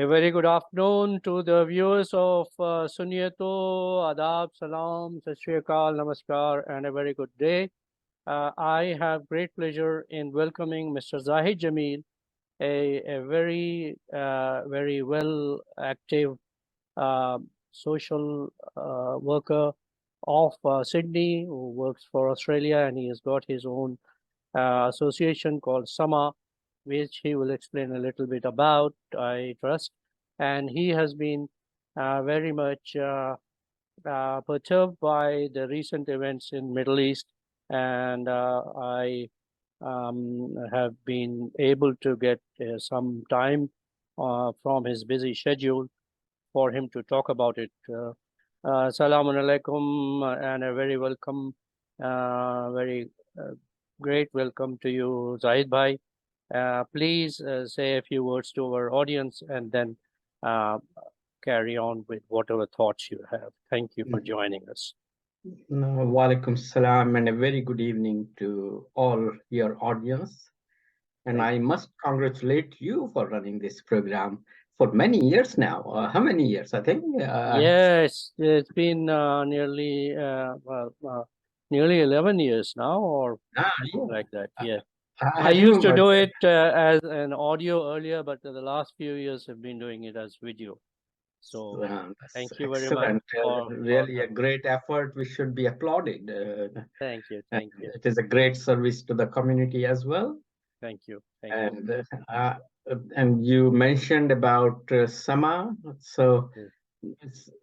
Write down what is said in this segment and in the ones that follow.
A very good afternoon to the viewers of Suniye Tau, Adab, Salam, Sat Shri Akal, Namaskar, and a very good day. I have great pleasure in welcoming Mr. Zahid Jamil, a very well active social worker of Sydney who works for Australia, and he has got his own association called SAMA, which he will explain a little bit about, I trust. And he has been very much perturbed by the recent events in Middle East, and I have been able to get some time from his busy schedule for him to talk about it. Assalamu alaikum, and a very welcome, very great welcome to you, Zahid Bhai. Please say a few words to our audience and then carry on with whatever thoughts you have. Thank you for joining us. Wa alaikum salam, and a very good evening to all your audience. And I must congratulate you for running this program for many years now. How many years? I think. Yes, it's been nearly 11 years now, or something like that. Yeah. I used to do it as an audio earlier, but the last few years have been doing it as video. So thank you very much. Really a great effort. We should be applauded. Thank you. Thank you. It is a great service to the community as well. Thank you. And you mentioned about Sama. So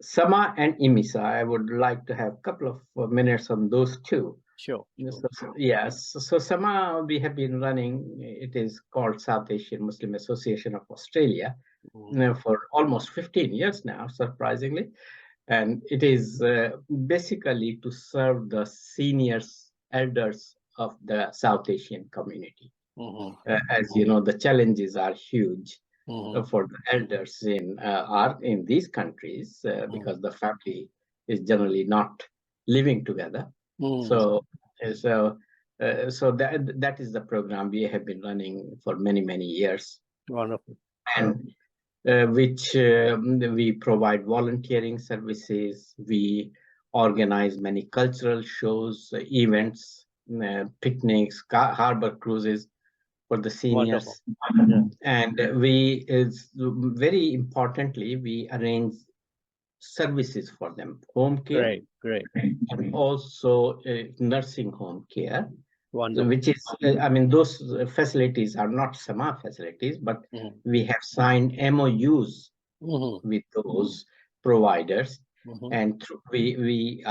Sama and Imisa, I would like to have a couple of minutes on those two. Sure. Yes. So Sama, we have been running, it is called South Asian Muslim Association of Australia, for almost 15 years now, surprisingly. And it is basically to serve the seniors, elders of the South Asian community. As you know, the challenges are huge for the elders in these countries because the family is generally not living together. So that is the program we have been running for many years. Wonderful. And which we provide volunteering services. We organize many cultural shows, events, picnics, harbor cruises for the seniors. And very importantly, we arrange services for them, home care, great. And also nursing home care. Wonderful. Which is, I mean, those facilities are not SAMA facilities, but we have signed MOUs with those providers, and we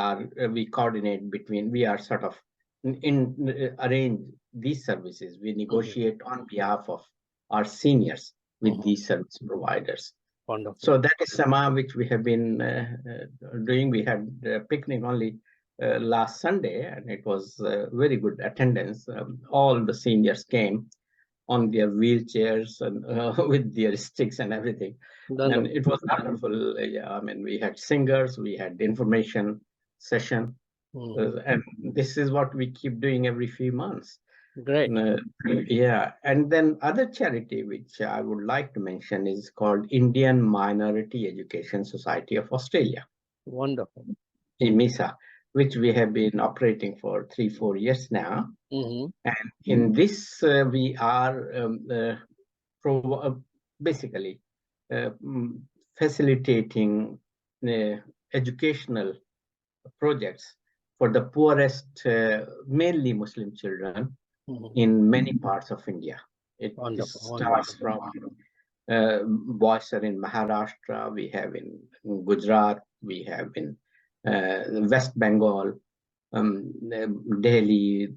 coordinate between. We are sort of arrange these services. We negotiate on behalf of our seniors with these service providers. Wonderful. So that is SAMA, which we have been doing. We had a picnic only last Sunday, and it was very good attendance. All the seniors came on their wheelchairs and with their sticks and everything. And it was wonderful. Yeah, I mean, we had singers, we had information session, and this is what we keep doing every few months. Great. Yeah, and then other charity which I would like to mention is called Indian Minority Education Society of Australia. Wonderful. IMISA, which we have been operating for 3-4 years now. And in this, we are basically facilitating educational projects for the poorest, mainly Muslim children in many parts of India. It starts from boys are in Maharashtra, we have in Gujarat, we have in West Bengal, Delhi,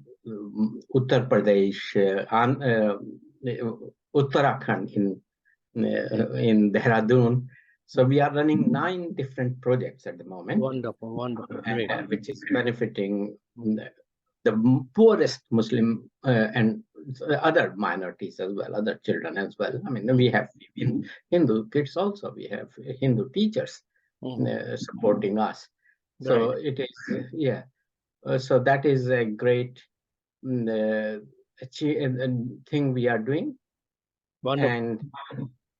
Uttar Pradesh, Uttarakhand in Dehradun. So we are running 9 different projects at the moment. Wonderful. Great. Which is benefiting the poorest Muslim and other minorities as well, other children as well. I mean, we have Hindu kids also. We have Hindu teachers supporting us. So it is, so that is a great thing we are doing. Wonderful.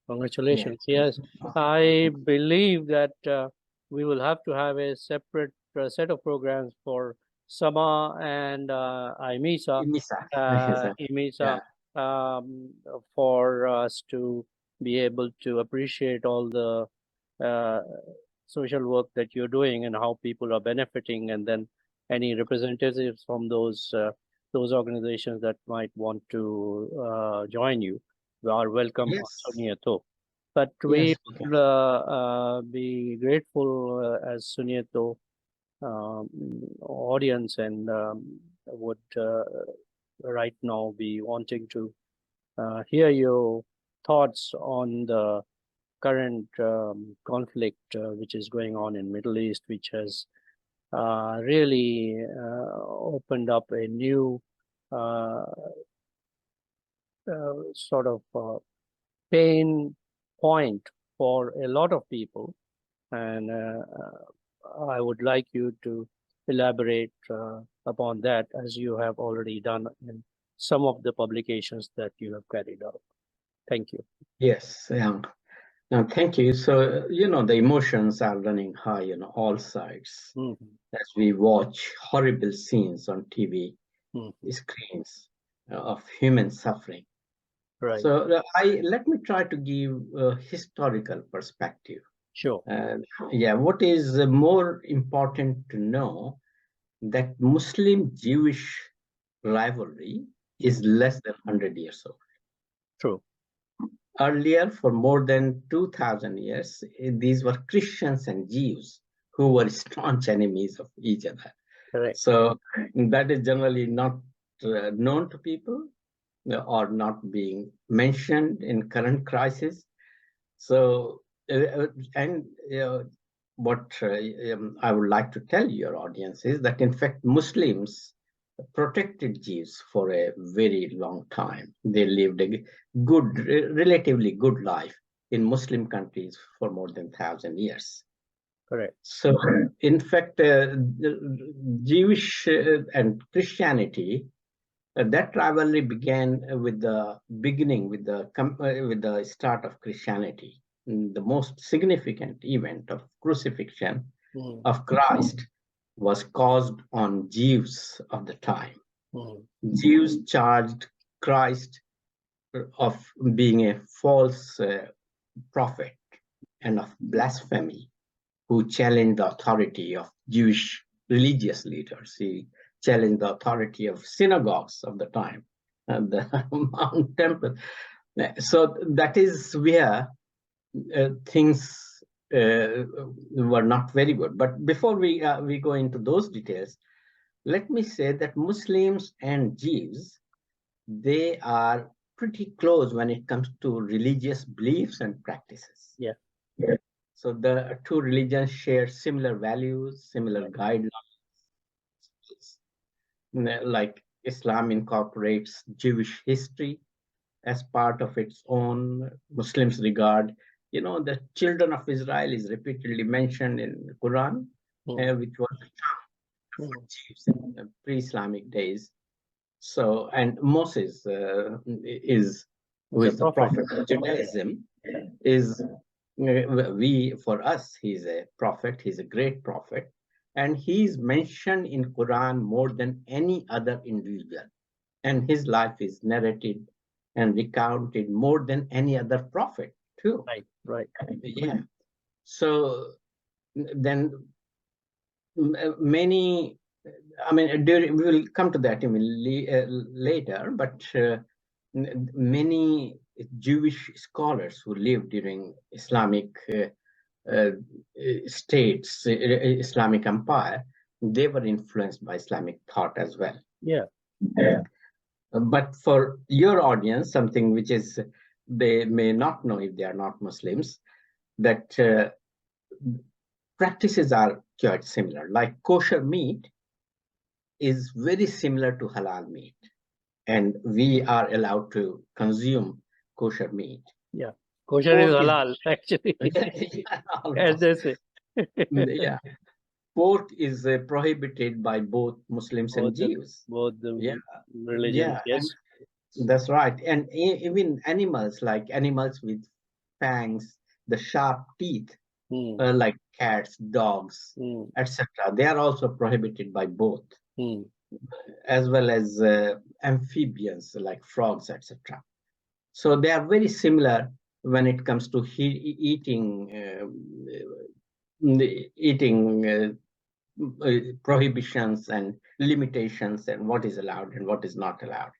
Congratulations. Yes, I believe that we will have to have a separate set of programs for Sama and IMISA, Inisa. IMISA, Yeah. for us to be able to appreciate all the uh, social work that you're doing and how people are benefiting, and then any representatives from those organizations that might want to join you are welcome on Yes. Suniye Tau. But we Yes. Okay. would be grateful as Suniye Tau audience, and would right now be wanting to hear your thoughts on the current conflict which is going on in Middle East, which has really opened up a new uh, sort of pain point for a lot of people. And I would like you to elaborate upon that, as you have already done in some of the publications that you have carried out. Thank you. Yes. Yeah. Thank you. So, the emotions are running high on all sides Mhm, as we watch horrible scenes on TV mhm. screens of human suffering. Right. So, let me try to give a historical perspective. Sure. Yeah, what is more important to know that Muslim-Jewish rivalry is Mm. less than 100 years old. True. Earlier, for more than 2,000 years, these were Christians and Jews who were staunch enemies of each other. Correct. So that is generally not known to people or not being mentioned in current crisis. So, and what I would like to tell your audience is that, in fact, Muslims protected Jews for a very long time. They lived a good, relatively good life in Muslim countries for more than 1,000 years. Correct. So, in fact, Jewish and Christianity, that rivalry began with the beginning, with the start of Christianity. The most significant event of crucifixion Mm, of Christ was caused on Jews of the time. mm, Jews charged Christ of being a false prophet and of blasphemy, who challenged the authority of Jewish religious leaders. He challenged the authority of synagogues of the time, and the Mount Temple. So that is where things were not very good. But before we go into those details, let me say that Muslims and Jews, they are pretty close when it comes to religious beliefs and practices. yeah. So the two religions share similar values, similar Right. guidelines. Like Islam incorporates Jewish history as part of its own. Muslims regard, the children of Israel is repeatedly mentioned in the Quran, Mm, which was for mm. Jews in the pre-Islamic days. So, and Moses who It's a is the prophet. prophet of Judaism, is for us, he's a prophet, he's a great prophet, and he's mentioned in Quran more than any other individual. And his life is narrated and recounted more than any other prophet, too. Right. Right. Yeah. So then many, I mean, we will come to that later, but many Jewish scholars who lived during Islamic uh, states, Islamic empire, they were influenced by Islamic thought as well. Yeah. But for your audience, something which is they may not know if they are not Muslims, that practices are quite similar. Like kosher meat is very similar to halal meat, and we are allowed to consume kosher meat. Yeah. Kosher is Pork is halal, actually, yeah, as almost. they say. Yeah, pork is prohibited by both Muslims and both the Jews. both Yeah, the religions. yeah, and Yes. that's right. And even animals, like animals with fangs, the sharp teeth, mm, like cats, dogs, mm, etc. They are also prohibited by both, mm, as well as amphibians like frogs, etc. So they are very similar when it comes to eating prohibitions and limitations and what is allowed and what is not allowed.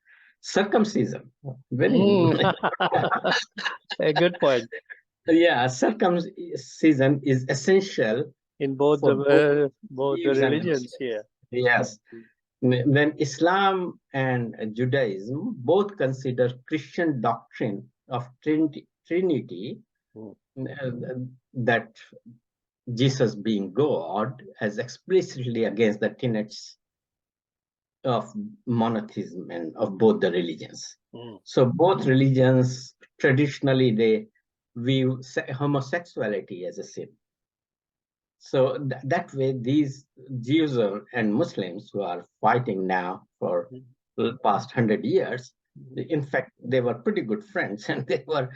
Circumcision, very mm. A good point. yeah, circumcision is essential In both for both both the Jews and religions Muslims. here. Yes. Then Islam and Judaism both consider Christian doctrine of Trinity, Mm, that Jesus being God, as explicitly against the tenets of monotheism and of both the religions. mm, So both religions traditionally they view homosexuality as a sin. So that way, these Jews and Muslims who are fighting now for mm, the past 100 years, mm. in fact, they were pretty good friends and they were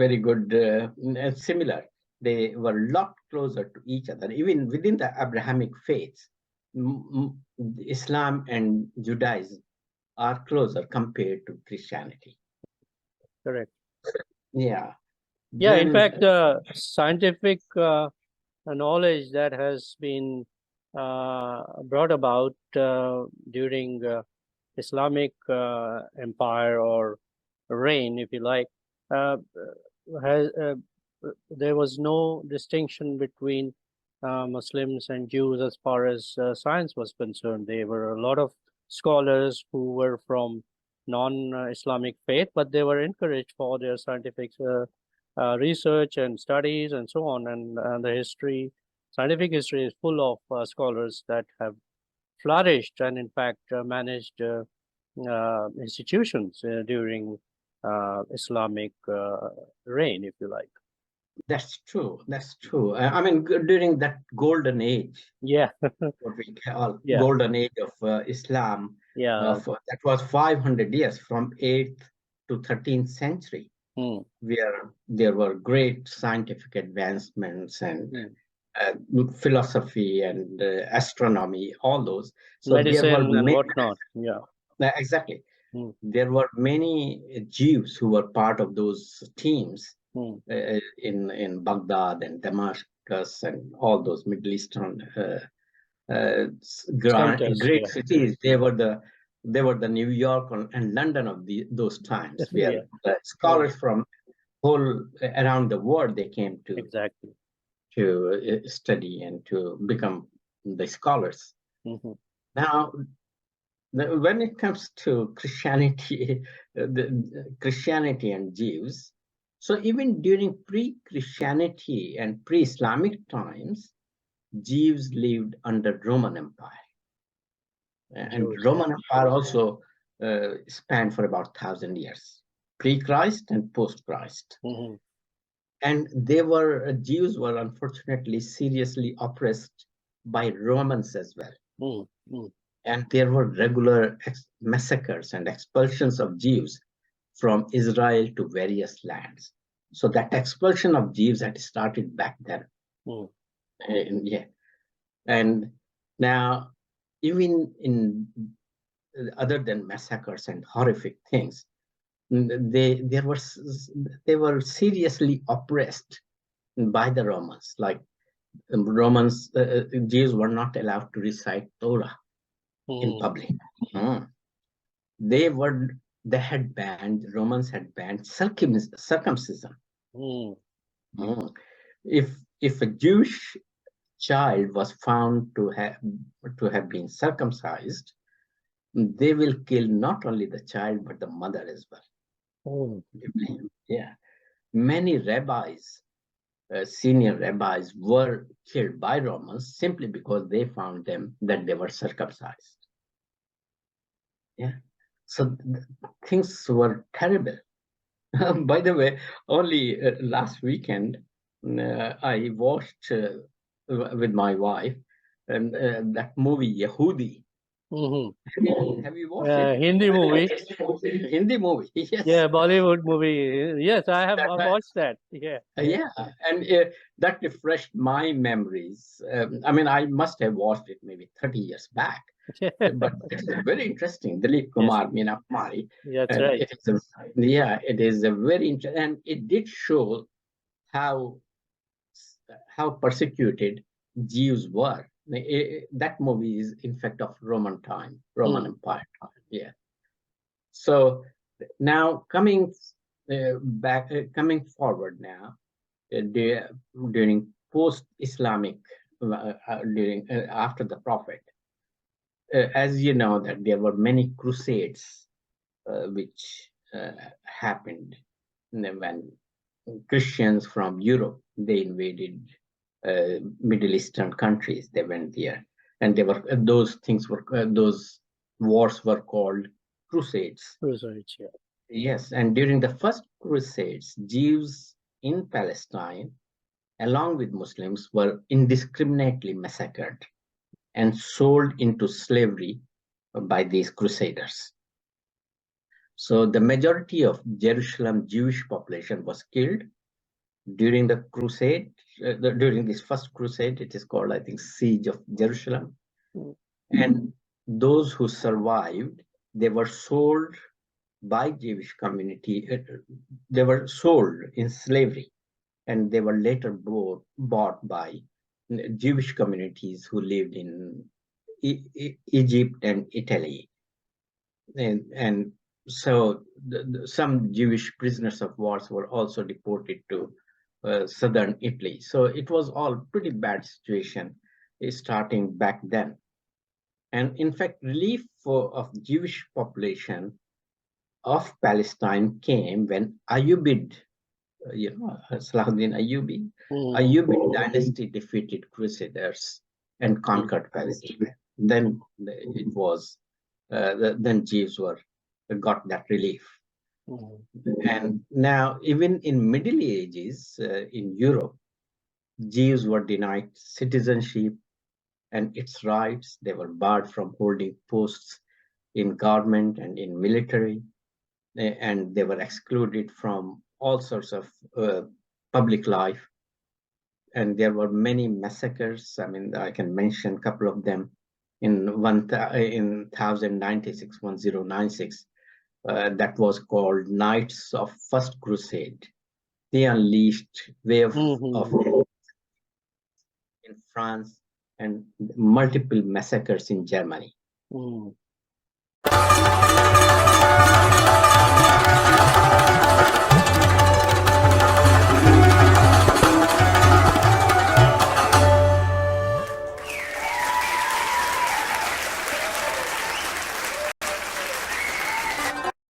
very good and similar. They were a lot closer to each other, even within the Abrahamic faiths. Islam and Judaism are closer compared to Christianity. Correct. Yeah. Yeah, in Then, fact, scientific knowledge that has been brought about during Islamic empire or reign, if you like, uh, there was no distinction between Muslims and Jews as far as science was concerned. There were a lot of scholars who were from non-Islamic faith, but they were encouraged for their scientific research and studies and so on. And the history, scientific history, is full of scholars that have flourished and, in fact, managed institutions during Islamic reign, if you like. that's true. That's true. I mean, during that golden age, Yeah, what we call yeah, golden age of Islam, yeah. that was 500 years from 8th to 13th century, Mm, where there were great scientific advancements and mm. uh, philosophy and astronomy, all those. So there were Medicine and many, whatnot. Yeah. exactly, Mm, there were many Jews who were part of those teams mm. in Baghdad and Damascus and all those Middle Eastern Centers. great Yeah, cities. They were the New York and London of those times, where yeah, the yeah. scholars from whole around the world they came Exactly. to study and to become the scholars. Hmm. Now, when it comes to Christianity, Christianity and Jews, so even during pre-Christianity and pre-Islamic times, Jews lived under Roman Empire. And Jews. Roman Empire also spanned for about 1,000 years, pre-Christ and post-Christ. Hmm. And Jews were unfortunately seriously oppressed by Romans as well. Mm, mm. And there were regular massacres and expulsions of Jews from Israel to various lands. So that expulsion of Jews had started back then. Mm. Yeah. And now, even in other than massacres and horrific things, they were seriously oppressed by the Romans. Like Romans, Jews were not allowed to recite Torah in Mm. public. Mm. They were Romans had banned circumcision. Mm. Mm. If a Jewish child was found to have been circumcised, they will kill not only the child but the mother as well. Mm. Yeah, many rabbis, senior rabbis, were killed by Romans simply because they found them that they were circumcised. Yeah, so things were terrible. By the way, only last weekend I watched with my wife and that movie Yehudi. Mm-hmm. Have you watched it? Hindi movie. Hindi movie, yes. Yeah, Bollywood movie. Yes, I've That, watched that. Yeah. yeah, and that refreshed my memories. I mean, I must have watched it maybe 30 years back, but it's very interesting. Dilip Yes, Kumar, Meena Kumari, that's and right. it is it is a very interesting, and it did show how persecuted Jews were. That movie is in fact of Roman time, Roman Mm. Empire time. Yeah. So now coming forward now, during post-Islamic, during after the Prophet, as you know that there were many crusades which happened when Christians from Europe, they invaded Middle Eastern countries. They went there, and they were those wars were called crusades. Crusades, yeah. Yes, and during the first crusades, Jews in Palestine, along with Muslims, were indiscriminately massacred and sold into slavery by these crusaders. So the majority of Jerusalem Jewish population was killed during the crusade. During this first crusade, it is called, I think, Siege of Jerusalem. Mm. And those who survived, they were sold by Jewish community. They were sold in slavery, and they were later bought by Jewish communities who lived in Egypt and Italy. And so some Jewish prisoners of war were also deported to southern Italy. So it was all pretty bad situation starting back then. And in fact, relief of Jewish population of Palestine came when Ayyubid, Salahuddin Ayyubi, Ayyubid dynasty defeated Crusaders and conquered Palestine. Then it was, then Jews got that relief. And now, even in Middle Ages in Europe, Jews were denied citizenship and its rights. They were barred from holding posts in government and in military, and they were excluded from all sorts of public life. And there were many massacres. I mean, I can mention a couple of them. In 1096, that was called Knights of First Crusade. They unleashed wave of in France and multiple massacres in Germany.